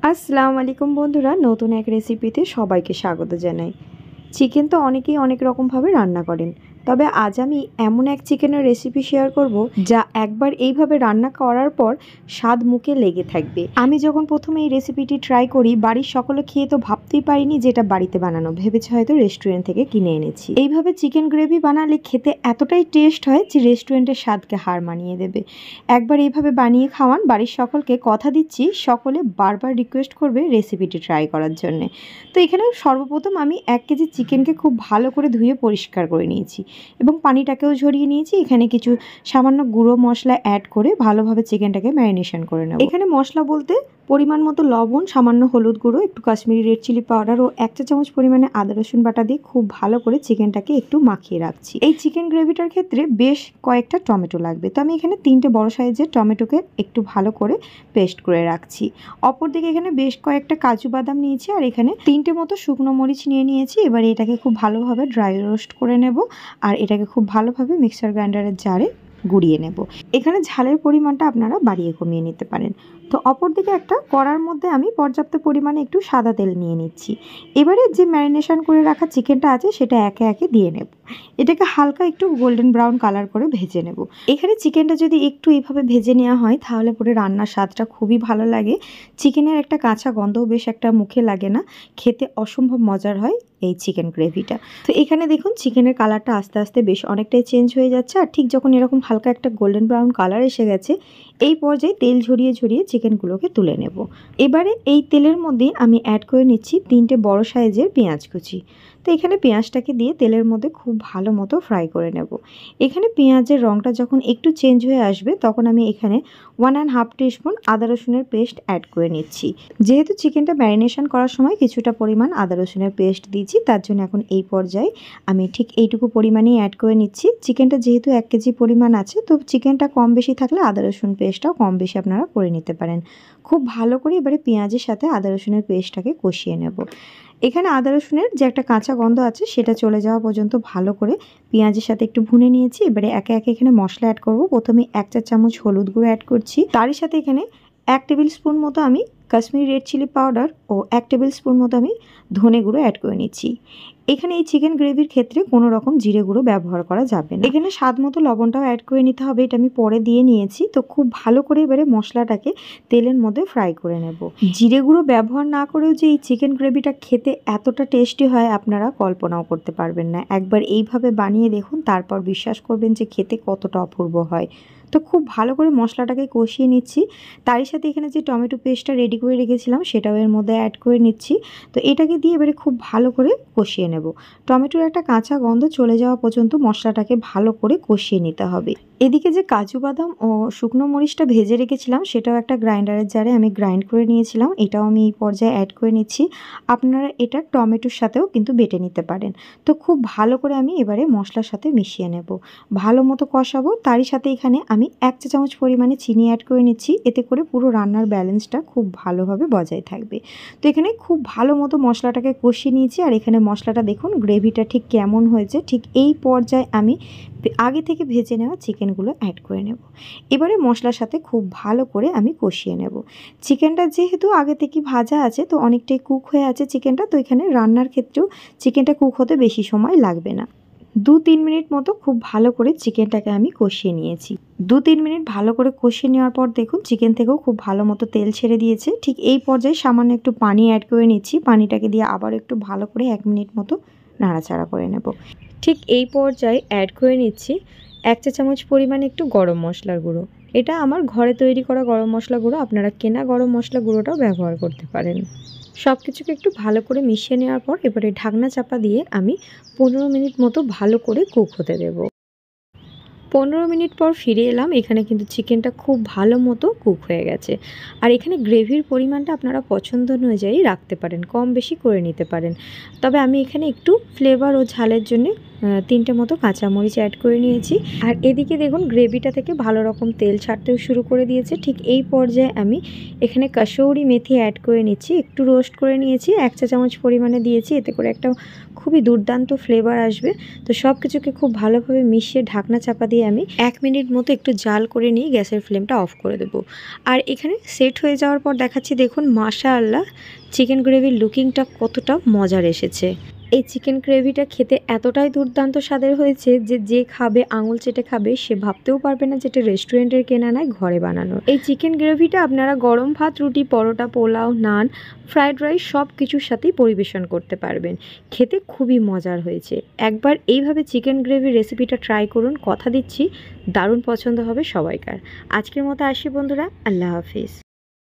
আসসালামু আলাইকুম বন্ধুরা, নতুন এক রেসিপিতে সবাইকে স্বাগত জানাই। চিকেন তো অনেকেই অনেক রকমভাবে রান্না করেন, তবে আজ আমি এমন এক চিকেনের রেসিপি শেয়ার করব যা একবার এইভাবে রান্না করার পর স্বাদ মুখে লেগে থাকবে। আমি যখন প্রথমে এই রেসিপিটি ট্রাই করি, বাড়ির সকলে খেয়ে তো ভাবতেই পারিনি যেটা বাড়িতে বানানো, ভেবেছে হয়তো রেস্টুরেন্ট থেকে কিনে এনেছি। এইভাবে চিকেন গ্রেভি বানালে খেতে এতটাই টেস্ট হয় যে রেস্টুরেন্টের স্বাদকে হার মানিয়ে দেবে। একবার এইভাবে বানিয়ে খাওয়ান, বাড়ির সকলকে, কথা দিচ্ছি সকলে বারবার রিকোয়েস্ট করবে রেসিপিটি ট্রাই করার জন্যে। তো এখানে সর্বপ্রথম আমি 1 কেজি চিকেনকে খুব ভালো করে ধুয়ে পরিষ্কার করে নিয়েছি এবং পানিটাকেও ঝরিয়ে নিয়েছি। এখানে কিছু সামান্য গুঁড়ো মশলা অ্যাড করে ভালোভাবে চিকেনটাকে ম্যারিনেশন করে নেব। এখানে মশলা বলতে পরিমাণ মতো লবণ, সামান্য হলুদ গুঁড়ো, একটু কাশ্মীরি রেড চিলি পাউডার ও 1 চা চামচ পরিমাণে আদা রসুন বাটা দিয়ে খুব ভালো করে চিকেনটাকে একটু মাখিয়ে রাখছি। এই চিকেন গ্রেভিটার ক্ষেত্রে বেশ কয়েকটা টমেটো লাগবে, তো আমি এখানে 3টে বড় সাইজের টমেটোকে একটু ভালো করে পেস্ট করে রাখছি। অপরদিকে এখানে বেশ কয়েকটা কাজু বাদাম নিয়েছি আর এখানে 3টে মতো শুকনো মরিচ নিয়েছি। এবারে এটাকে খুব ভালোভাবে ড্রাই রোস্ট করে নেব আর এটাকে খুব ভালোভাবে মিক্সার গ্রাইন্ডারের জারে গুঁড়িয়ে নেব। এখানে ঝালের পরিমাণটা আপনারা বাড়িয়ে কমিয়ে নিতে পারেন। তো অপরদিকে একটা কড়ার মধ্যে আমি পর্যাপ্ত পরিমাণে একটু সাদা তেল নিয়ে নিচ্ছি। এবারে যে ম্যারিনেশন করে রাখা চিকেনটা আছে সেটা একে একে দিয়ে নেব। এটাকে হালকা একটু গোল্ডেন ব্রাউন কালার করে ভেজে নেব। এখানে চিকেনটা যদি একটু এইভাবে ভেজে নেওয়া হয় তাহলে পরে রান্নার স্বাদটা খুবই ভালো লাগে। চিকেনের একটা কাঁচা গন্ধও বেশ একটা মুখে লাগে না, খেতে অসম্ভব মজার হয় এই চিকেন গ্রেভিটা। তো এখানে দেখুন চিকেনের কালারটা আস্তে আস্তে বেশ অনেকটাই চেঞ্জ হয়ে যাচ্ছে আর ঠিক যখন এরকম হালকা একটা গোল্ডেন ব্রাউন কালার এসে গেছে, এই পর্যায়ে তেল ঝরিয়ে ঝরিয়ে চিকেনগুলোকে তুলে নেব। এবারে এই তেলের মধ্যে আমি অ্যাড করে নিচ্ছি 3টে বড় সাইজের পেঁয়াজ কুচি। তো এখানে পেঁয়াজটাকে দিয়ে তেলের মধ্যে খুব ভালো মতো ফ্রাই করে নেব। এখানে পেঁয়াজের রঙটা যখন একটু চেঞ্জ হয়ে আসবে তখন আমি এখানে 1.5 টিস্পুন আদা রসুনের পেস্ট অ্যাড করে নিচ্ছি। যেহেতু চিকেনটা ম্যারিনেশন করার সময় কিছুটা পরিমাণ আদা রসুনের পেস্ট দিয়েছি, তার জন্য এখন এই পর্যায়ে আমি ঠিক এইটুকু পরিমাণেই অ্যাড করে নিচ্ছি। চিকেনটা যেহেতু 1 কেজি পরিমাণ আছে, তো চিকেনটা কম বেশি থাকলে আদা রসুন পেস্টটাও কম বেশি আপনারা করে নিতে পারেন। খুব ভালো করে এবারে পেঁয়াজের সাথে আদা রসুনের পেস্টটাকে কষিয়ে নেব। এখানে আদা রসুনের যে একটা কাঁচা গন্ধ আছে সেটা চলে যাওয়া পর্যন্ত ভালো করে পেঁয়াজের সাথে একটু ভুনে নিয়েছি। এবারে একে একে এখানে মশলা অ্যাড করব। প্রথমে 1 চা চামচ হলুদ গুঁড়ো অ্যাড করছি, তারই সাথে এখানে 1 টেবিল স্পুন মতো আমি কাশ্মীরি রেড চিলি পাউডার ও 1 টেবিল স্পুন মতো আমি ধনে গুঁড়ো অ্যাড করে নিচ্ছি। এখানে এই চিকেন গ্রেভির ক্ষেত্রে কোনো রকম জিরে গুঁড়ো ব্যবহার করা যাবে না। এখানে স্বাদ মতো লবণটাও অ্যাড করে নিতে হবে, এটা আমি পরে দিয়ে নিয়েছি। তো খুব ভালো করে এবারে মশলাটাকে তেলের মধ্যে ফ্রাই করে নেব। জিরে গুঁড়ো ব্যবহার না করেও যে এই চিকেন গ্রেভিটা খেতে এতটা টেস্টি হয় আপনারা কল্পনাও করতে পারবেন না। একবার এইভাবে বানিয়ে দেখুন, তারপর বিশ্বাস করবেন যে খেতে কতটা অপূর্ব হয়। তো খুব ভালো করে মশলাটাকে কষিয়ে নিচ্ছি। তারই সাথে এখানে যে টমেটো পেস্টটা রেডি করে রেখেছিলাম সেটাও এর মধ্যে অ্যাড করে নিচ্ছি। তো এটাকে দিয়ে এবারে খুব ভালো করে কষিয়ে নেব। টমেটোর একটা কাঁচা গন্ধ চলে যাওয়া পর্যন্ত মশলাটাকে ভালো করে কষিয়ে নিতে হবে। এদিকে যে কাজু বাদাম ও শুকনো মরিচটা ভেজে রেখেছিলাম সেটাও একটা গ্রাইন্ডারের জারে আমি গ্রাইন্ড করে নিয়েছিলাম, এটাও আমি এই পর্যায়ে অ্যাড করে নিচ্ছি। আপনারা এটা টমেটোর সাথেও কিন্তু বেটে নিতে পারেন। তো খুব ভালো করে আমি এবারে মশলার সাথে মিশিয়ে নেব, ভালো মতো কষাবো। তারই সাথে এখানে আমি 1 চা চামচ পরিমাণে চিনি অ্যাড করে নিচ্ছি, এতে করে পুরো রান্নার ব্যালেন্সটা খুব ভালোভাবে বজায় থাকবে। তো এখানে খুব ভালো মতো মশলাটাকে কষিয়ে নিয়েছি আর এখানে মশলাটা দেখুন গ্রেভিটা ঠিক কেমন হয়েছে। ঠিক এই পর্যায়ে আমি আগে থেকে ভেজে নেওয়া চিকেনগুলো অ্যাড করে নেব। এবারে মশলার সাথে খুব ভালো করে আমি কষিয়ে নেব। চিকেনটা যেহেতু আগে থেকে ভাজা আছে তো অনেকটাই কুক হয়ে আছে চিকেনটা, তো এখানে রান্নার ক্ষেত্রেও চিকেনটা কুক হতে বেশি সময় লাগবে না। 2-3 মিনিট মতো খুব ভালো করে চিকেনটাকে আমি কষিয়ে নিয়েছি। 2-3 মিনিট ভালো করে কষিয়ে নেওয়ার পর দেখুন চিকেন থেকেও খুব ভালো মতো তেল ছেড়ে দিয়েছে। ঠিক এই পর্যায়ে সামান্য একটু পানি অ্যাড করে নিচ্ছি, পানিটাকে দিয়ে আবার একটু ভালো করে 1 মিনিট মতো নাড়াচাড়া করে নেব। ঠিক এই পর্যায়ে অ্যাড করে নিচ্ছি 1 চা চামচ পরিমাণে একটু গরম মশলার গুঁড়ো। এটা আমার ঘরে তৈরি করা গরম মশলা গুঁড়ো, আপনারা কেনা গরম মশলা গুঁড়োটাও ব্যবহার করতে পারেন। সব কিছুকে একটু ভালো করে মিশিয়ে নেওয়ার পর এবারে ঢাকনা চাপা দিয়ে আমি 15 মিনিট মতো ভালো করে কুক হতে দেব। 15 মিনিট পর ফিরে এলাম। এখানে কিন্তু চিকেনটা খুব ভালো মতো কুক হয়ে গেছে আর এখানে গ্রেভির পরিমাণটা আপনারা পছন্দ অনুযায়ী রাখতে পারেন, কম বেশি করে নিতে পারেন। তবে আমি এখানে একটু ফ্লেভার ও ঝালের জন্য 3টে মতো কাঁচামরিচ অ্যাড করে নিয়েছি। আর এদিকে দেখুন গ্রেভিটা থেকে ভালো রকম তেল ছাড়তেও শুরু করে দিয়েছে। ঠিক এই পর্যায়ে আমি এখানে কাসৌরি মেথি অ্যাড করে নিচ্ছি, একটু রোস্ট করে নিয়েছি, 1 চা চামচ পরিমাণে দিয়েছি, এতে করে একটা খুবই দুর্দান্ত ফ্লেভার আসবে। তো সব কিছুকে খুব ভালোভাবে মিশিয়ে ঢাকনা চাপা দিয়ে দিয়ে আমি 1 মিনিট মতো একটু জাল করে নিয়ে গ্যাসের ফ্লেমটা অফ করে দেবো। আর এখানে সেট হয়ে যাওয়ার পর দেখাচ্ছি, দেখুন মাশাআল্লাহ চিকেন গ্রেভির লুকিংটা কতটা মজার এসেছে। এই চিকেন গ্রেভিটা খেতে এতটাই দুর্দান্ত স্বাদের হয়েছে যে যে খাবে আঙুল চেটে খাবে, সে ভাবতেও পারবে না যেটা রেস্টুরেন্টের কেনা নয়, ঘরে বানানো। এই চিকেন গ্রেভিটা আপনারা গরম ভাত, রুটি, পরোটা, পোলাও, নান, ফ্রাইড রাইস সব কিছুর সাথেই পরিবেশন করতে পারবেন। খেতে খুবই মজার হয়েছে। একবার এইভাবে চিকেন গ্রেভির রেসিপিটা ট্রাই করুন, কথা দিচ্ছি দারুণ পছন্দ হবে সবাইকার। আজকের মতো আসি বন্ধুরা, আল্লাহ হাফিজ।